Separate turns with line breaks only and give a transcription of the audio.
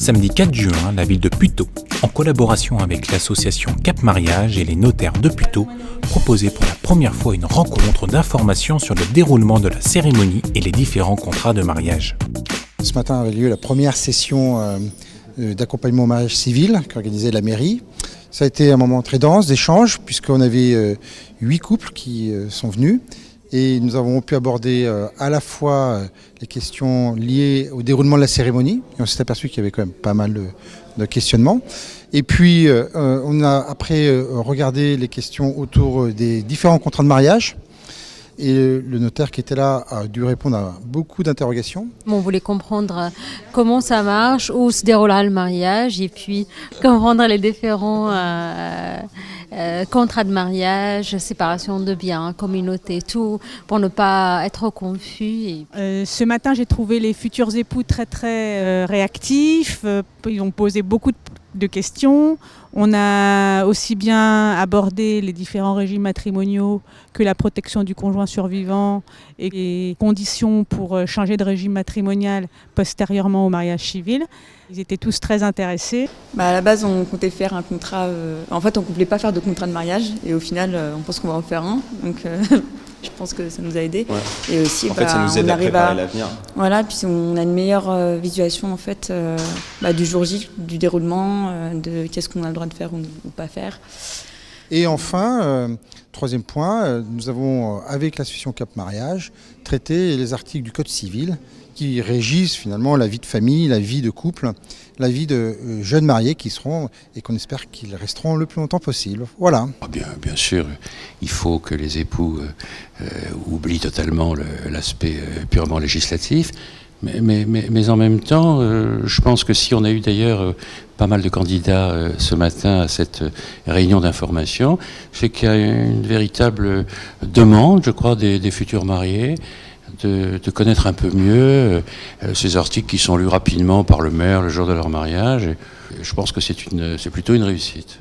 Samedi 4 juin, la ville de Puteaux, en collaboration avec l'association Cap Mariage et les notaires de Puteaux, proposait pour la première fois une rencontre d'information sur le déroulement de la cérémonie et les différents contrats de mariage.
Ce matin avait lieu la première session d'accompagnement au mariage civil qu'organisait la mairie. Ça a été un moment très dense d'échange puisqu'on avait 8 couples qui sont venus. Et nous avons pu aborder à la fois les questions liées au déroulement de la cérémonie. Et on s'est aperçu qu'il y avait quand même pas mal de questionnements. Et puis on a après regardé les questions autour des différents contrats de mariage. Et le notaire qui était là a dû répondre à beaucoup d'interrogations.
On voulait comprendre comment ça marche, où se déroulera le mariage et puis comprendre les différents contrats de mariage, séparation de biens, communauté, tout, pour ne pas être confus.
Ce matin, j'ai trouvé les futurs époux très réactifs. Ils ont posé beaucoup de questions. On a aussi bien abordé les différents régimes matrimoniaux que la protection du conjoint survivant et les conditions pour changer de régime matrimonial postérieurement au mariage civil. Ils étaient tous très intéressés.
À la base, on comptait faire un contrat. En fait, on ne voulait pas faire de contrat de mariage et au final, on pense qu'on va en faire un. Donc, je pense que ça nous a aidés.
Ouais.
Et aussi,
en fait, ça nous aide à préparer l'avenir.
Voilà, puis on a une meilleure visualisation en fait du jour J, du déroulement, de qu'est-ce qu'on a le droit de faire ou pas faire.
Et enfin, troisième point, nous avons, avec l'association Cap Mariage, traité les articles du Code civil qui régissent finalement la vie de famille, la vie de couple, la vie de jeunes mariés qui seront, et qu'on espère qu'ils resteront le plus longtemps possible. Voilà.
Bien sûr, il faut que les époux oublient totalement l'aspect purement législatif. Mais en même temps, je pense que si on a eu d'ailleurs pas mal de candidats ce matin à cette réunion d'information, c'est qu'il y a une véritable demande, je crois, des futurs mariés de connaître un peu mieux ces articles qui sont lus rapidement par le maire le jour de leur mariage. Et je pense que c'est plutôt une réussite.